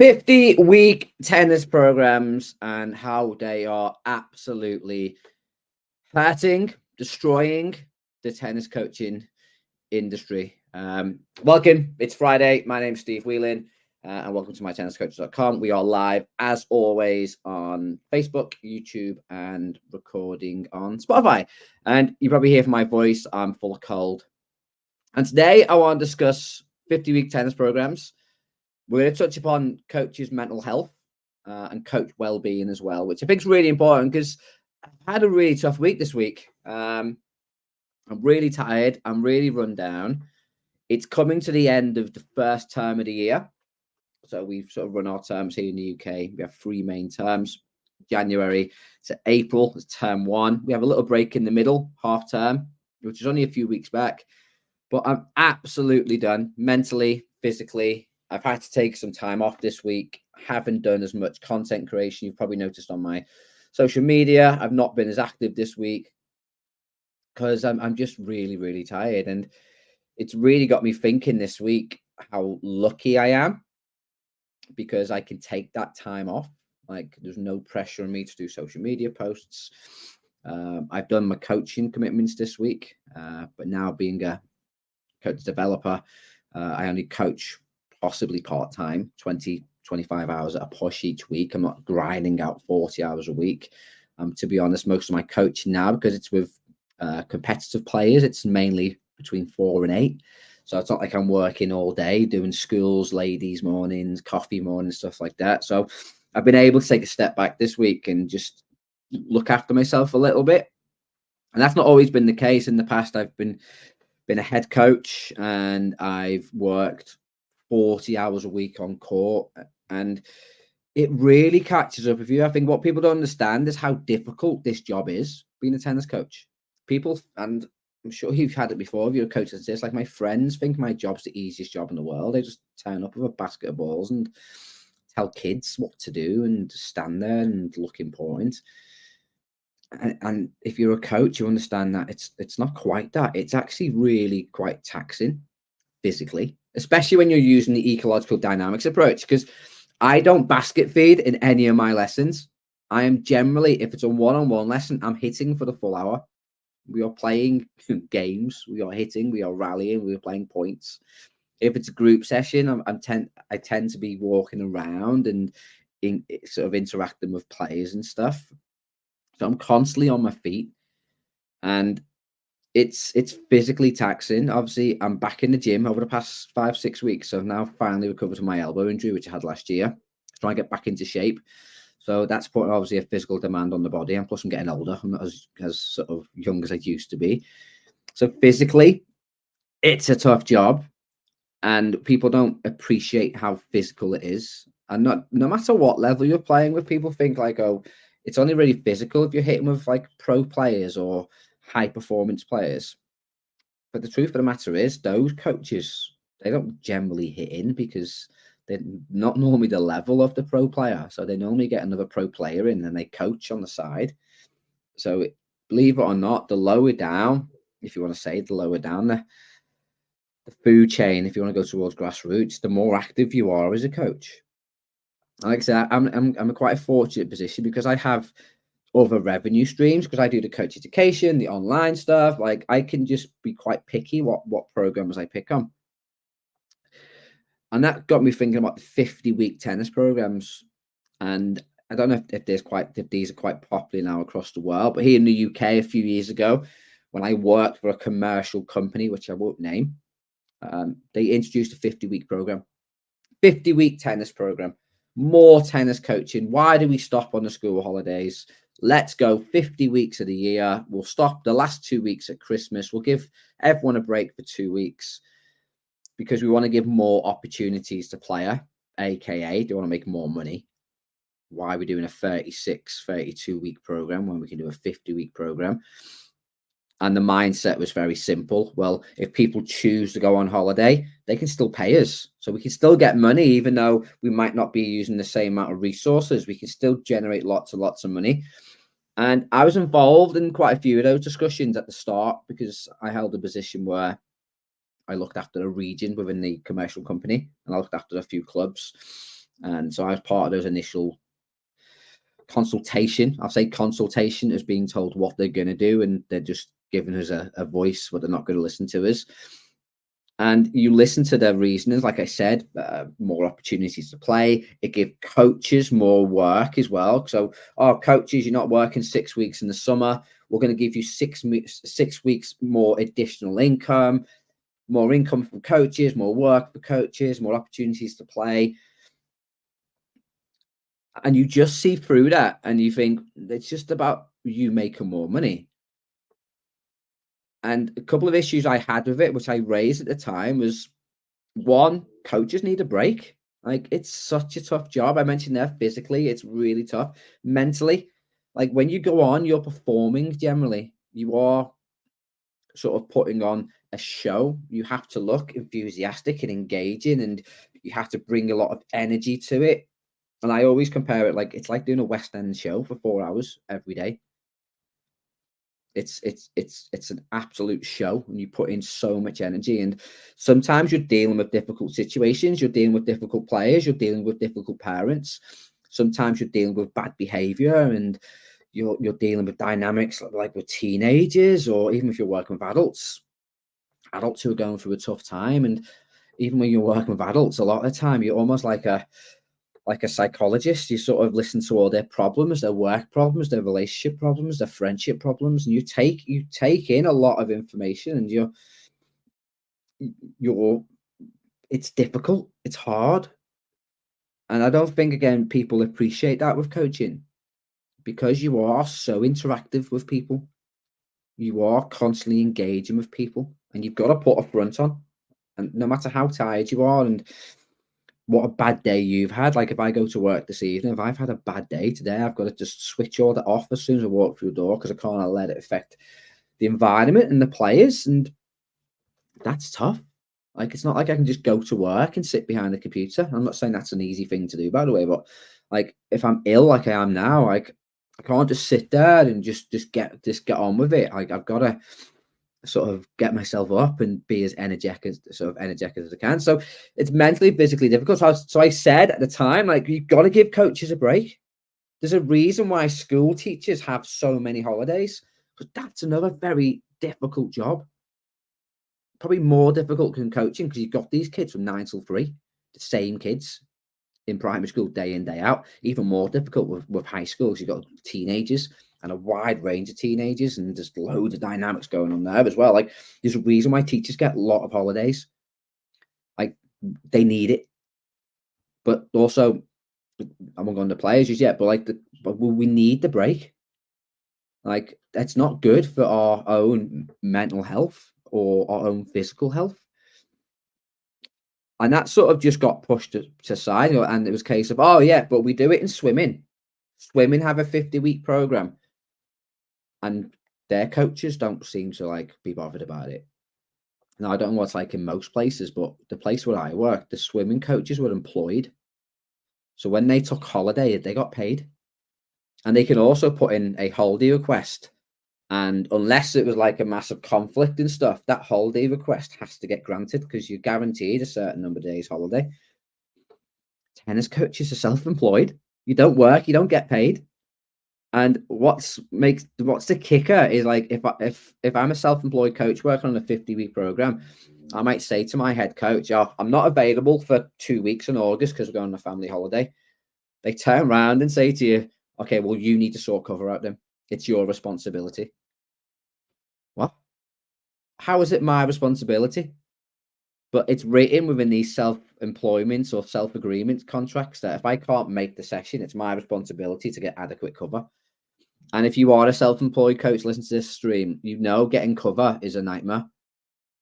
50-week tennis programs and how they are absolutely hurting, destroying the tennis coaching industry. Welcome. It's Friday. My name's Steve Whelan, and welcome to mytenniscoach.com. We are live, as always, on Facebook, YouTube, and recording on Spotify. And you probably hear from my voice, I'm full of cold. And today I want to discuss 50-week tennis programs. We're going to touch upon coaches' mental health and coach well-being as well, which I think is really important because I've had a really tough week this week. I'm really tired. I'm really run down. It's coming to the end of the first term of the year. So we've sort of run our terms here in the UK. We have three main terms. January to April is term one. We have a little break in the middle, half term, which is only a few weeks back. But I'm absolutely done mentally, physically. I've had to take some time off this week. Haven't done as much content creation. You've probably noticed on my social media. I've not been as active this week because I'm just really, really tired. And it's really got me thinking this week how lucky I am because I can take that time off. Like there's no pressure on me to do social media posts. I've done my coaching commitments this week, but now being a coach developer, I only coach possibly part-time, 20, 25 hours at a push each week. I'm not grinding out 40 hours a week. To be honest, most of my coaching now, because it's with competitive players, it's mainly between 4 and 8. So it's not like I'm working all day doing schools, ladies mornings, coffee mornings, stuff like that. So I've been able to take a step back this week and just look after myself a little bit. And that's not always been the case. In the past, I've been a head coach and I've worked 40 hours a week on court, and it really catches up with you. I think what people don't understand is how difficult this job is, being a tennis coach. People, and I'm sure you've had it before, if you're a coach like this, like my friends think my job's the easiest job in the world. They just turn up with a basket of balls and tell kids what to do and stand there and look important. And if you're a coach, you understand that it's not quite that. It's actually really quite taxing physically, especially when you're using the ecological dynamics approach, because I don't basket feed in any of my lessons. I am generally, if it's a one-on-one lesson, I'm hitting for the full hour. We are playing games, we are hitting, we are rallying, we are playing points. If it's a group session, I tend to be walking around and sort of interacting with players and stuff. So I'm constantly on my feet, and it's physically taxing. Obviously, I'm back in the gym over the past 5-6 weeks. So I've now finally recovered from my elbow injury, which I had last year. Trying to get back into shape. So that's putting obviously a physical demand on the body. And plus I'm getting older. I'm not as sort of young as I used to be. So physically, it's a tough job. And people don't appreciate how physical it is. And no matter what level you're playing with, people think like, oh, it's only really physical if you're hitting with like pro players or high performance players. But the truth of the matter is those coaches, they don't generally hit in because they're not normally the level of the pro player. So they normally get another pro player in and they coach on the side. So believe it or not, the lower down, if you want to say the lower down, the food chain, if you want to go towards grassroots, the more active you are as a coach. Like I said, I'm quite a fortunate position because I have other revenue streams, because I do the coach education, the online stuff. Like I can just be quite picky what programs I pick on. And that got me thinking about the 50-week tennis programs. And I don't know if these are quite popular now across the world, but here in the UK a few years ago, when I worked for a commercial company, which I won't name, they introduced a 50-week program, 50-week tennis program, more tennis coaching. Why do we stop on the school holidays? Let's go 50 weeks of the year. We'll stop the last 2 weeks at Christmas. We'll give everyone a break for 2 weeks because we want to give more opportunities to player, aka they want to make more money. Why are we doing a 36, 32-week program when we can do a 50-week program? And the mindset was very simple. Well, if people choose to go on holiday, they can still pay us. So we can still get money, even though we might not be using the same amount of resources. We can still generate lots and lots of money. And I was involved in quite a few of those discussions at the start because I held a position where I looked after a region within the commercial company and I looked after a few clubs. And so I was part of those initial consultation. I'll say consultation as being told what they're going to do, and they're just giving us a voice, but they're not going to listen to us. And you listen to their reasonings, like I said, more opportunities to play. It gives coaches more work as well. So, coaches, you're not working 6 weeks in the summer. We're going to give you 6 weeks more additional income, more income from coaches, more work for coaches, more opportunities to play. And you just see through that and you think it's just about you making more money. And a couple of issues I had with it, which I raised at the time, was one, coaches need a break. Like, it's such a tough job. I mentioned there, physically, it's really tough. Mentally, like when you go on, you're performing generally. You are sort of putting on a show. You have to look enthusiastic and engaging, and you have to bring a lot of energy to it. And I always compare it like it's like doing a West End show for 4 hours every day. It's an absolute show, and you put in so much energy. And sometimes you're dealing with difficult situations, you're dealing with difficult players, you're dealing with difficult parents. Sometimes you're dealing with bad behavior, and you're dealing with dynamics like with teenagers, or even if you're working with adults who are going through a tough time. And even when you're working with adults, a lot of the time you're almost like a psychologist. You sort of listen to all their problems, their work problems, their relationship problems, their friendship problems, and you take in a lot of information, and you're it's difficult, it's hard. And I don't think, again, people appreciate that with coaching, because you are so interactive with people. You are constantly engaging with people, and you've got to put a front on. And no matter how tired you are and what a bad day you've had. Like, if I go to work this evening, if I've had a bad day today, I've got to just switch all that off as soon as I walk through the door, because I can't let it affect the environment and the players. And that's tough. Like, it's not like I can just go to work and sit behind the computer. I'm not saying that's an easy thing to do, by the way, but like, if I'm ill like I am now, like, I can't just sit there and just get on with it. Like, I've got to sort of get myself up and be as energetic as I can. So it's mentally, physically difficult. So I said at the time, like, you've got to give coaches a break. There's a reason why school teachers have so many holidays, because that's another very difficult job. Probably more difficult than coaching, because you've got these kids from 9 till 3, the same kids in primary school day in, day out. Even more difficult with high schools. You've got teenagers, and a wide range of teenagers, and there's loads of dynamics going on there as well. Like, there's a reason why teachers get a lot of holidays. Like, they need it. But also, I won't go into players just yet, but we need the break. Like, that's not good for our own mental health or our own physical health. And that sort of just got pushed to side, and it was a case of, oh yeah, but we do it in swimming. Swimming have a 50-week program, and their coaches don't seem to like be bothered about it. Now, I don't know what's like in most places, but the place where I worked, the swimming coaches were employed. So when they took holiday, they got paid. And they can also put in a holiday request. And unless it was like a massive conflict and stuff, that holiday request has to get granted, because you're guaranteed a certain number of days holiday. Tennis coaches are self-employed. You don't work, you don't get paid. And what's the kicker is, like, if I'm a self-employed coach working on a 50-week program, I might say to my head coach, oh, I'm not available for 2 weeks in August because we're going on a family holiday. They turn around and say to you, okay, well, you need to sort cover out then. It's your responsibility. What? How is it my responsibility? But it's written within these self-employment or self-agreement contracts that if I can't make the session, it's my responsibility to get adequate cover. And if you are a self-employed coach, listen to this stream, you know getting cover is a nightmare,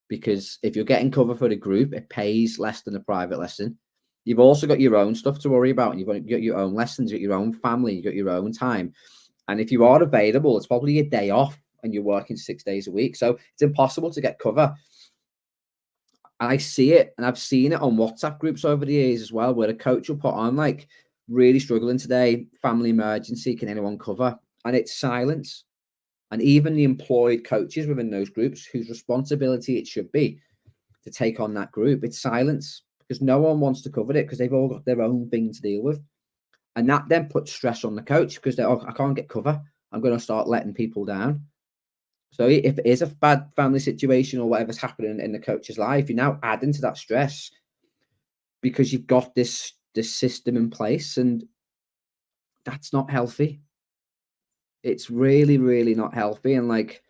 because if you're getting cover for the group, it pays less than a private lesson. You've also got your own stuff to worry about, and you've got your own lessons, you've got your own family, you've got your own time. And if you are available, it's probably a day off and you're working 6 days a week. So it's impossible to get cover. I see it, and I've seen it on WhatsApp groups over the years as well, where the coach will put on like, really struggling today, family emergency, can anyone cover? And it's silence. And even the employed coaches within those groups, whose responsibility it should be to take on that group, it's silence. because no one wants to cover it because they've all got their own thing to deal with. And that then puts stress on the coach because they're, oh, I can't get cover. I'm going to start letting people down. So if it is a bad family situation or whatever's happening in the coach's life, you're now adding to that stress because you've got this system in place, and that's not healthy. It's really, really not healthy. And like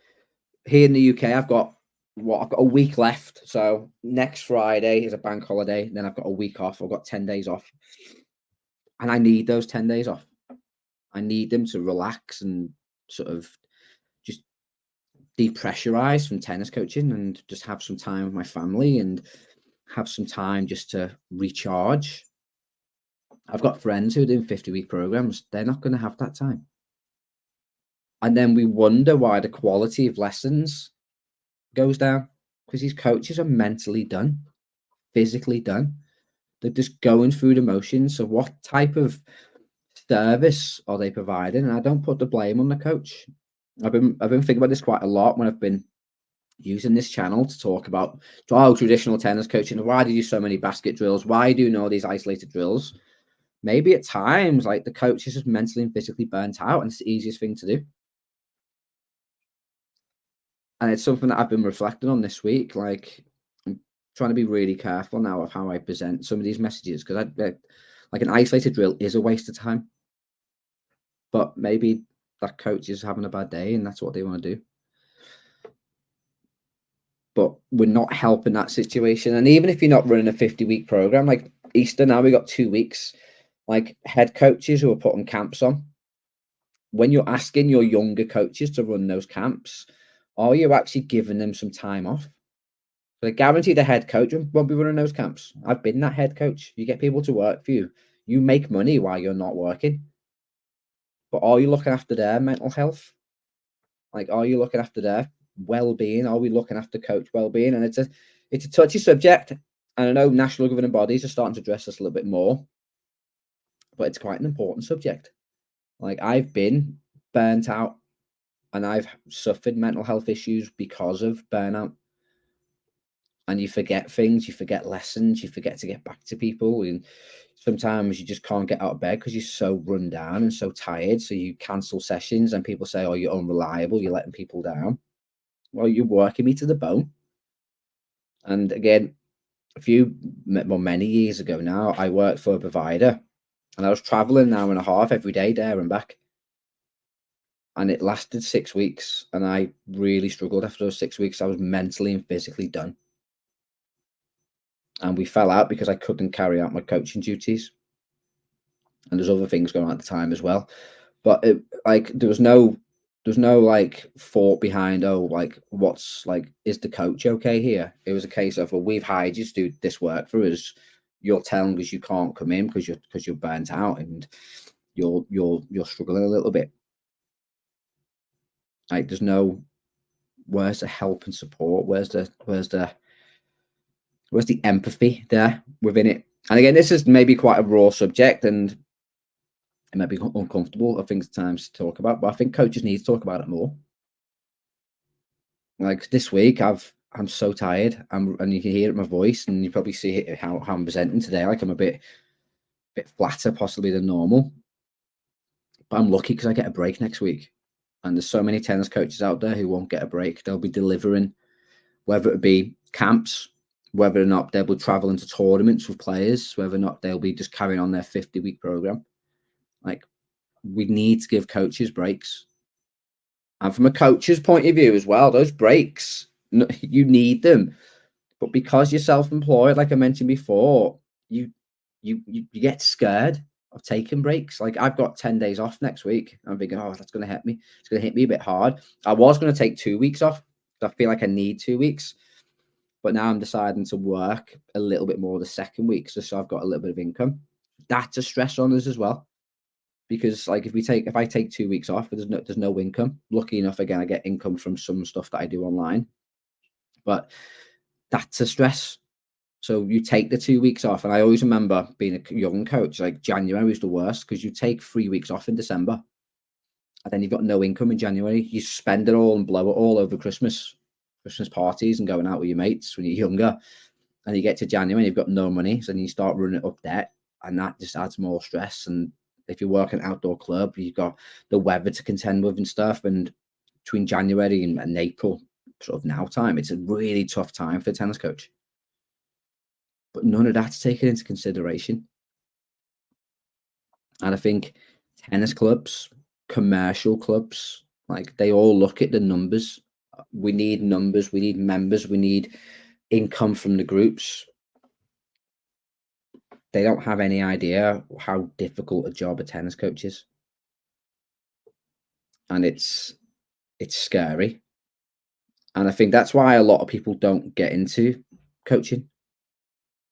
here in the UK, I've got a week left. So next Friday is a bank holiday. Then I've got a week off. I've got 10 days off. And I need those 10 days off. I need them to relax and sort of just depressurize from tennis coaching and just have some time with my family and have some time just to recharge. I've got friends who are doing 50-week programs. They're not going to have that time. And then we wonder why the quality of lessons goes down, because these coaches are mentally done, physically done. They're just going through the motions. So what type of service are they providing? And I don't put the blame on the coach. I've been thinking about this quite a lot when I've been using this channel to talk about traditional tennis coaching. Why do you do so many basket drills? Why do you know these isolated drills? Maybe at times, like, the coach is just mentally and physically burnt out, and it's the easiest thing to do. And it's something that I've been reflecting on this week. Like, I'm trying to be really careful now of how I present some of these messages, because like an isolated drill is a waste of time. But maybe that coach is having a bad day and that's what they want to do. But we're not helping that situation. And even if you're not running a 50-week program, like Easter now, we got 2 weeks. Like, head coaches who are putting camps on, when you're asking your younger coaches to run those camps, are you actually giving them some time off? But I guarantee the head coach won't be running those camps. I've been that head coach. You get people to work for you. You make money while you're not working. But are you looking after their mental health? Like, are you looking after their well-being? Are we looking after coach well-being? And it's a touchy subject. And I know national governing bodies are starting to address this a little bit more, but it's quite an important subject. Like, I've been burnt out and I've suffered mental health issues because of burnout. And you forget things, you forget lessons, you forget to get back to people. And sometimes you just can't get out of bed because you're so run down and so tired. So you cancel sessions and people say, oh, you're unreliable, you're letting people down. Well, you're working me to the bone. And again, many years ago now, I worked for a provider and I was traveling an hour and a half every day there and back. And it lasted 6 weeks. And I really struggled after those 6 weeks. I was mentally and physically done. And we fell out because I couldn't carry out my coaching duties. And there's other things going on at the time as well. But there was no like thought behind, oh, like, what's, like, is the coach okay here? It was a case of, well, we've hired you to do this work for us. You're telling us you can't come in because you're burnt out and you're struggling a little bit. Like, there's no, where's the help and support? Where's the empathy there within it? And again, this is maybe quite a raw subject and it might be uncomfortable, I think, at times to talk about, but I think coaches need to talk about it more. Like this week, I'm so tired, and you can hear it in my voice, and you probably see it how I'm presenting today. Like, I'm a bit flatter possibly than normal, but I'm lucky because I get a break next week. And there's so many tennis coaches out there who won't get a break. They'll be delivering, whether it be camps, whether or not they'll be traveling to tournaments with players, whether or not they'll be just carrying on their 50-week program. Like, we need to give coaches breaks. And from a coach's point of view as well, those breaks, you need them. But because you're self-employed, like I mentioned before, you get scared of taking breaks. Like, I've got 10 days off next week. I'm thinking, oh, that's going to hit me. It's going to hit me a bit hard. I was going to take 2 weeks off. I feel like I need 2 weeks. But now I'm deciding to work a little bit more the second week, so I've got a little bit of income. That's a stress on us as well. Because, like, if I take 2 weeks off, there's no income. Lucky enough, again, I get income from some stuff that I do online, but that's a stress. So you take the 2 weeks off, and I always remember being a young coach, like, January was the worst because you take 3 weeks off in December, and then you've got no income in January. You spend it all and blow it all over Christmas parties and going out with your mates when you're younger, and you get to January and you've got no money, so then you start running up debt, and that just adds more stress. And if you work in an outdoor club, you've got the weather to contend with and stuff. And between January and April, sort of now time, it's a really tough time for a tennis coach. But none of that's taken into consideration. And I think tennis clubs, commercial clubs, like they all look at the numbers. We need numbers, we need members, we need income from the groups. They don't have any idea how difficult a job a tennis coach is. And it's scary. And I think that's why a lot of people don't get into coaching,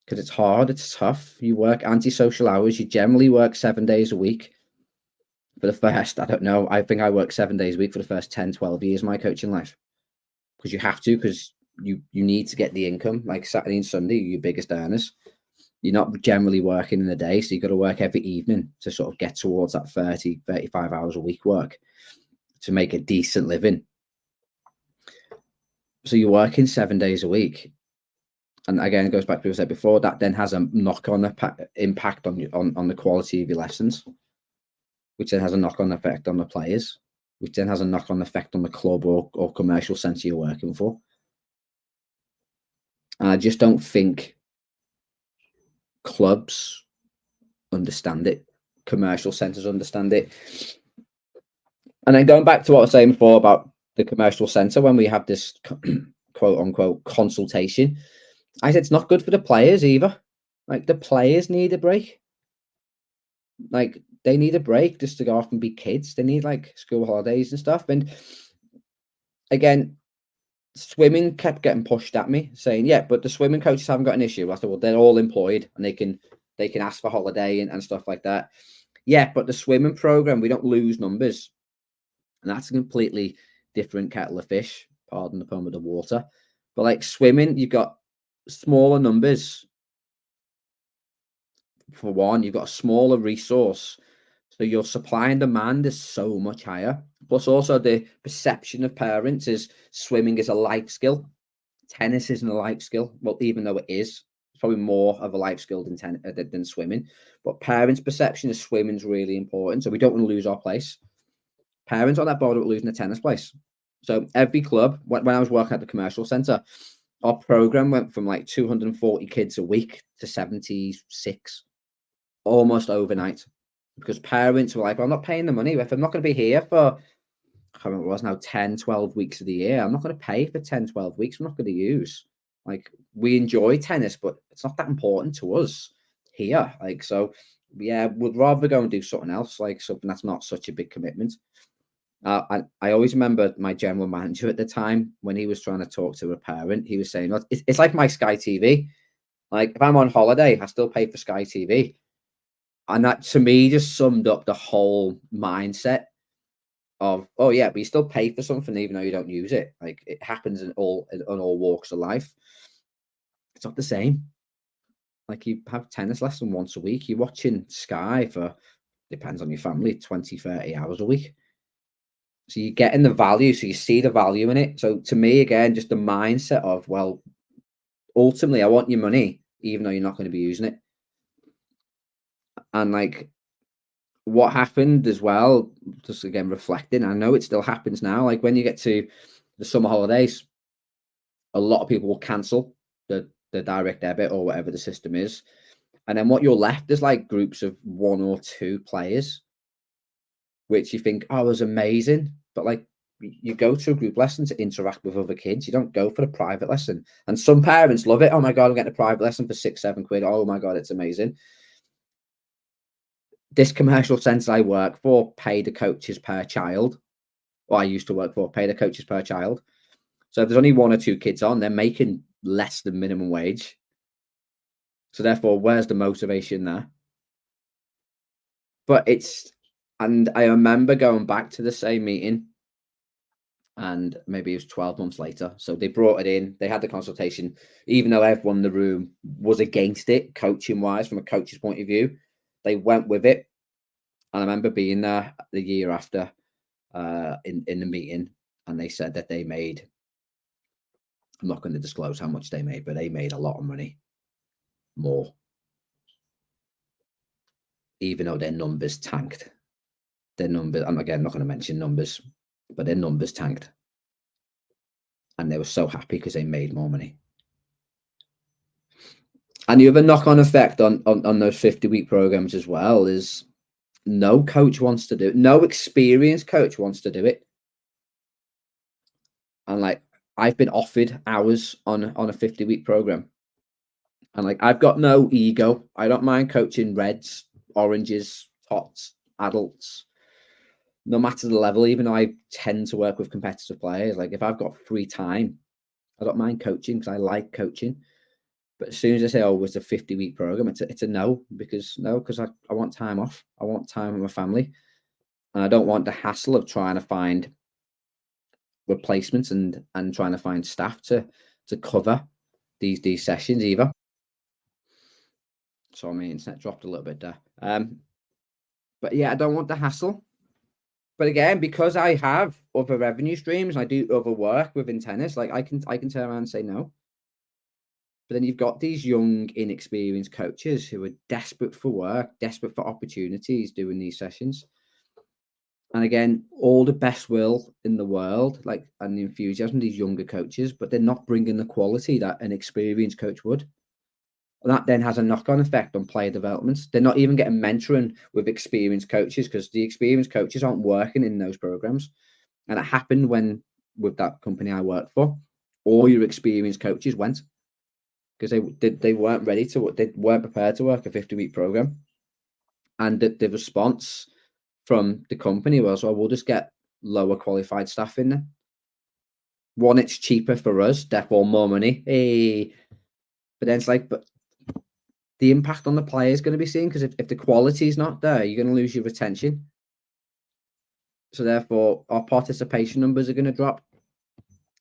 because it's hard, it's tough. You work antisocial hours, you generally work 7 days a week. For the first, I don't know, I think I worked 7 days a week for the first 10, 12 years of my coaching life. Because you have to, because you need to get the income. Like Saturday and Sunday, you're your biggest earners. You're not generally working in the day, so you've got to work every evening to sort of get towards that 30, 35 hours a week work to make a decent living. So you're working 7 days a week. And again, it goes back to what I said before, that then has a knock-on impact on the quality of your lessons, which then has a knock-on effect on the players, which then has a knock-on effect on the club or commercial centre you're working for. And I just don't think clubs understand it. Commercial centres understand it. And then going back to what I was saying before about the commercial centre, when we have this quote-unquote consultation, I said it's not good for the players either. Like, the players need a break. Like, they need a break just to go off and be kids. They need like school holidays and stuff. And again, swimming kept getting pushed at me, saying, yeah, but the swimming coaches haven't got an issue. I said, well, they're all employed and they can ask for holiday and stuff like that. Yeah, but the swimming program, we don't lose numbers. And that's a completely different kettle of fish, pardon the pun with the water. But like swimming, you've got smaller numbers. For one, you've got a smaller resource. So your supply and demand is so much higher. Plus also the perception of parents is swimming is a life skill. Tennis isn't a life skill. Well, even though it is, it's probably more of a life skill than swimming. But parents' perception is swimming is really important. So we don't want to lose our place. Parents aren't that bothered with losing a tennis place. So every club, when I was working at the commercial centre, our program went from like 240 kids a week to 76, almost overnight. Because parents were like, well, I'm not paying the money. If I'm not going to be here for, I can't remember what it was now, 10, 12 weeks of the year, I'm not going to pay for 10, 12 weeks. I'm not going to use. Like, we enjoy tennis, but it's not that important to us here. Like, so, yeah, we'd rather go and do something else, like something that's not such a big commitment. I always remember my general manager at the time, when he was trying to talk to a parent, he was saying, well, it's like my Sky TV. Like, if I'm on holiday, I still pay for Sky TV. And that, to me, just summed up the whole mindset of, oh yeah, but you still pay for something even though you don't use it. Like, it happens in all walks of life. It's not the same. Like, you have tennis lesson once a week. You're watching Sky for, depends on your family, 20, 30 hours a week. So you're getting the value. So you see the value in it. So to me, again, just the mindset of, well, ultimately, I want your money, even though you're not going to be using it. And like, what happened as well, just again reflecting, I know it still happens now, like when you get to the summer holidays, a lot of people will cancel the direct debit or whatever the system is, and then what you're left is like groups of 1 or 2 players, which you think, oh, it was amazing, but like, you go to a group lesson to interact with other kids. You don't go for the private lesson. And some parents love it. Oh my God, I'm getting a private lesson for 6, 7 quid. Oh my God, it's amazing. This commercial centre I work for pay the coaches per child. Or I used to work for, pay the coaches per child. So if there's only 1 or 2 kids on, they're making less than minimum wage. So therefore, where's the motivation there? But and I remember going back to the same meeting, and maybe it was 12 months later. So they brought it in, they had the consultation, even though everyone in the room was against it, coaching wise, from a coach's point of view, they went with it. And I remember being there the year after in the meeting, and they said that they made, I'm not going to disclose how much they made, but they made a lot of money. more, even though their numbers tanked. Their numbers, I'm again not going to mention numbers, but their numbers tanked. And they were so happy because they made more money. And the other knock-on effect on those 50-week programs as well is no coach wants to do it. No experienced coach wants to do it. And like, I've been offered hours on a 50-week program. And like, I've got no ego. I don't mind coaching reds, oranges, tots, adults, no matter the level. Even though I tend to work with competitive players, like if I've got free time, I don't mind coaching because I like coaching. But as soon as I say, oh, it's a 50-week program, it's a no, because I want time off. I want time with my family. And I don't want the hassle of trying to find replacements and trying to find staff to cover these sessions either. So my internet dropped a little bit there. But yeah, I don't want the hassle. But again, because I have other revenue streams, I do other work within tennis, like I can turn around and say no. But then you've got these young, inexperienced coaches who are desperate for work, desperate for opportunities doing these sessions. And again, all the best will in the world, like, and the enthusiasm of these younger coaches, but they're not bringing the quality that an experienced coach would. And that then has a knock-on effect on player development. They're not even getting mentoring with experienced coaches because the experienced coaches aren't working in those programs. And it happened with that company I worked for, all your experienced coaches went because they weren't ready to, they weren't prepared to work a 50-week program. And the response from the company was, well, we'll just get lower qualified staff in there. One, it's cheaper for us, therefore more money. Hey. But then it's like, but the impact on the player is going to be seen, because if the quality is not there, you're going to lose your retention. So therefore, our participation numbers are going to drop.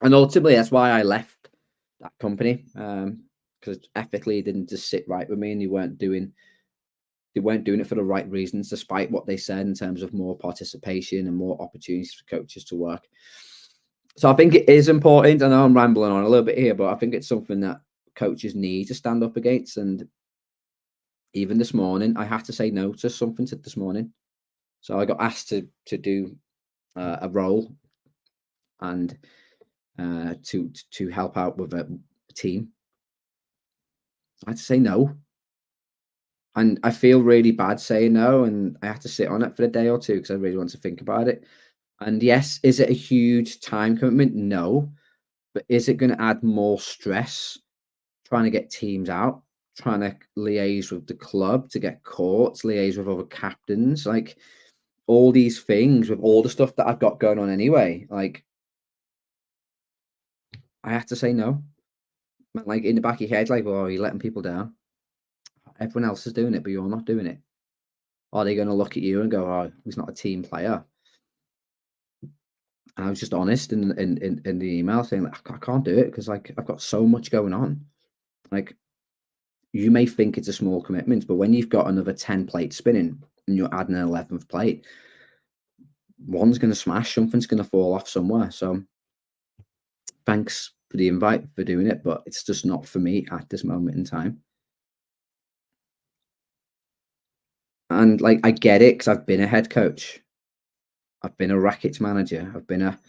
And ultimately, that's why I left that company, because ethically it didn't just sit right with me, and they weren't doing it for the right reasons, despite what they said in terms of more participation and more opportunities for coaches to work. So I think it is important. I know I'm rambling on a little bit here, but I think it's something that coaches need to stand up against. And even this morning, I had to say no to something this morning. So I got asked to do a role and to help out with a team. I had to say no. And I feel really bad saying no, and I had to sit on it for a day or two because I really want to think about it. And yes, is it a huge time commitment? No. But is it going to add more stress trying to get teams out, trying to liaise with the club to get courts, liaise with other captains, like all these things with all the stuff that I've got going on anyway? Like, I have to say no. Like, in the back of your head, like, well, you're letting people down. Everyone else is doing it, but you're not doing it. Are they going to look at you and go, oh, he's not a team player? And I was just honest in the email saying, like, I can't do it because, like, I've got so much going on. Like, you may think it's a small commitment, but when you've got another 10 plates spinning and you're adding an 11th plate, one's going to smash, something's going to fall off somewhere. So thanks for the invite, for doing it, but it's just not for me at this moment in time. And like, I get it because I've been a head coach. I've been a rackets manager. I've been a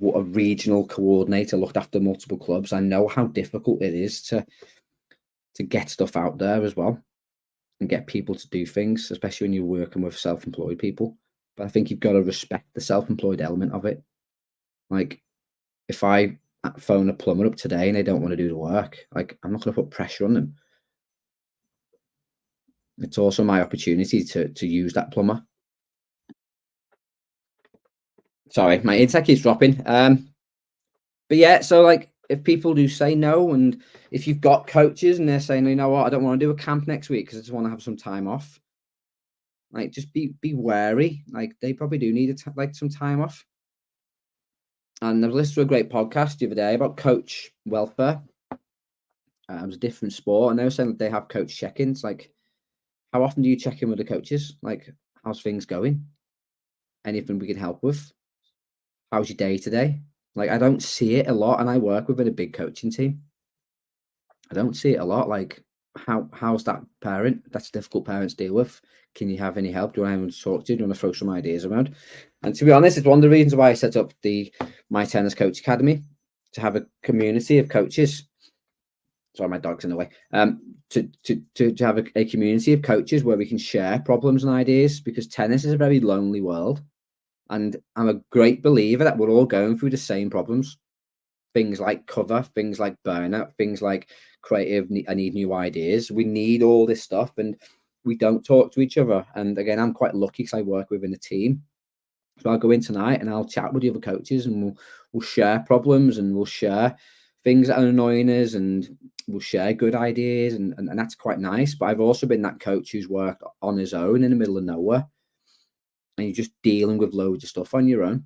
regional coordinator, looked after multiple clubs. I know how difficult it is to get stuff out there as well and get people to do things, especially when you're working with self-employed people. But I think you've got to respect the self-employed element of it. Like, if I phone a plumber up today and they don't want to do the work, like, I'm not going to put pressure on them. It's also my opportunity to use that plumber. Sorry, my internet keeps dropping. But yeah, so like, if people do say no, and if you've got coaches and they're saying, you know what, I don't want to do a camp next week because I just want to have some time off, like, just be wary. Like, they probably do need like some time off. And I listened to a great podcast the other day about coach welfare. It was a different sport, and they were saying that they have coach check-ins. Like, how often do you check in with the coaches? Like, how's things going? Anything we can help with? How's your day today? Like, I don't see it a lot, and I work within a big coaching team. I don't see it a lot. Like, how's that parent? That's a difficult parent to deal with. Can you have any help? Do you want anyone to talk to? Do you want to throw some ideas around? And to be honest, it's one of the reasons why I set up the My Tennis Coach Academy, to have a community of coaches. Sorry, my dog's in the way. To have a community of coaches where we can share problems and ideas, because tennis is a very lonely world. And I'm a great believer that we're all going through the same problems. Things like cover, things like burnout, things like creative, I need new ideas. We need all this stuff, and we don't talk to each other. And again, I'm quite lucky because I work within a team. So I'll go in tonight and I'll chat with the other coaches, and we'll share problems, and we'll share things that are annoying us, and we'll share good ideas, and that's quite nice. But I've also been that coach who's worked on his own in the middle of nowhere, and you're just dealing with loads of stuff on your own,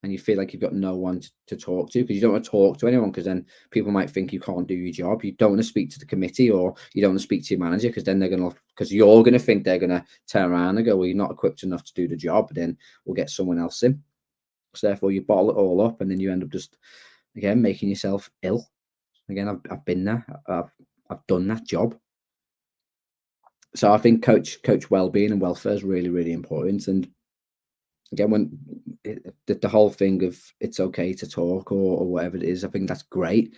and you feel like you've got no one to talk to, because you don't want to talk to anyone, because then people might think you can't do your job. You don't want to speak to the committee, or you don't want to speak to your manager, because then you're going to think they're going to turn around and go, well, you're not equipped enough to do the job, then we'll get someone else in. So therefore you bottle it all up, and then you end up just, again, making yourself ill. Again, I've been there. I've done that job. So I think coach well-being and welfare is really, really important. And again, when the whole thing of it's okay to talk or whatever it is, I think that's great.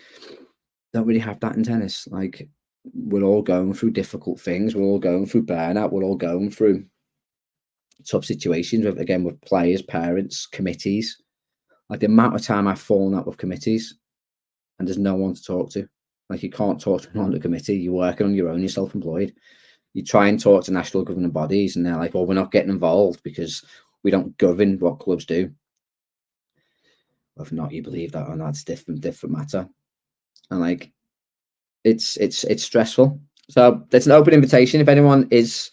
Don't really have that in tennis. Like, we're all going through difficult things. We're all going through burnout. We're all going through tough situations with players, parents, committees. Like, the amount of time I've fallen out with committees and there's no one to talk to. Like, you can't talk to anyone on the committee. You're working on your own. You're self-employed. You try and talk to national governing bodies, and they're like, well, we're not getting involved because we don't govern what clubs do. Whether or not you believe that or not, it's different matter. And like, it's stressful. So it's an open invitation. If anyone is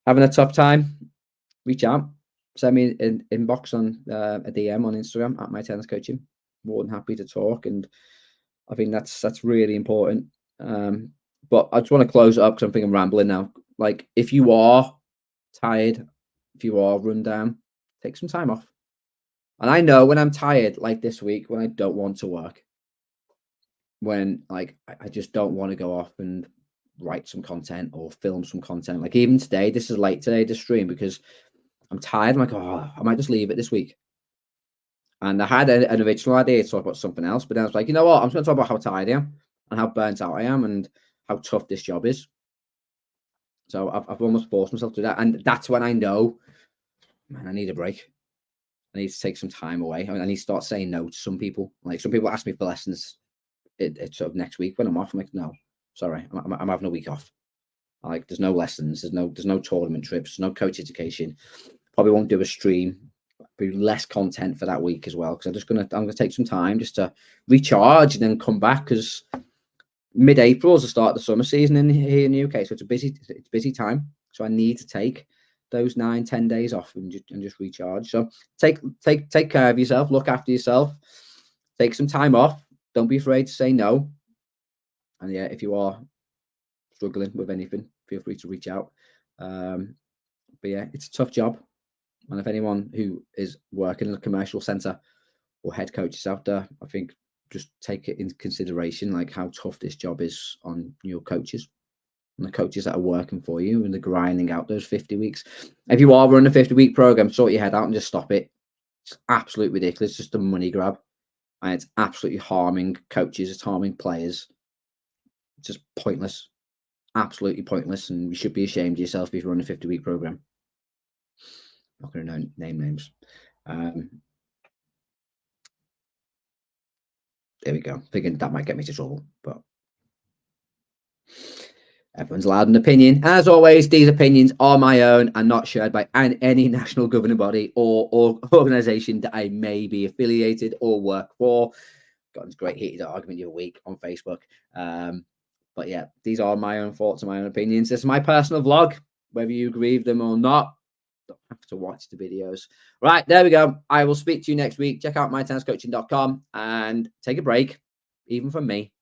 having a tough time, reach out. Send me an inbox on a DM on Instagram at My Tennis Coaching. More than happy to talk. And I think that's really important. But I just want to close it up because I think I'm rambling now. Like, if you are tired, if you are run down, take some time off. And I know when I'm tired, like this week, when I don't want to work, when like I just don't want to go off and write some content or film some content. Like, even today, this is late today, this stream, because I'm tired. I'm like, oh, I might just leave it this week. And I had an original idea to talk about something else, but then I was like, you know what? I'm just going to talk about how tired I am and how burnt out I am and how tough this job is. So I've almost forced myself to do that. And that's when I know, man, I need a break. I need to take some time away. I need to start saying no to some people. Like, some people ask me for lessons it's sort of next week when I'm off. I'm like, no, sorry, I'm having a week off. Like, there's no lessons, there's no tournament trips, no coach education. Probably won't do a stream. Be less content for that week as well, because I'm gonna take some time just to recharge and then come back, because mid-April is the start of the summer season here in the UK, so it's busy time. So I need to take those 9-10 days off and just recharge. So take care of yourself, look after yourself, take some time off. Don't be afraid to say no. And yeah, if you are struggling with anything, feel free to reach out. But yeah, it's a tough job. And if anyone who is working in a commercial centre or head coaches out there, I think just take it into consideration, like how tough this job is on your coaches and the coaches that are working for you, and they're grinding out those 50 weeks. If you are running a 50-week program, sort your head out and just stop it. It's absolutely ridiculous. It's just a money grab. And it's absolutely harming coaches. It's harming players. It's just pointless. Absolutely pointless. And you should be ashamed of yourself if you run a 50-week program. I'm not going to name names. There we go. Thinking that might get me to trouble, but everyone's allowed an opinion. As always, these opinions are my own and not shared by any national governing body or organisation that I may be affiliated or work for. Got this great heated argument the other week on Facebook. But yeah, these are my own thoughts and my own opinions. This is my personal vlog. Whether you agree with them or not, don't have to watch the videos. Right, there we go. I will speak to you next week. Check out mytenniscoaching.com and take a break, even from me.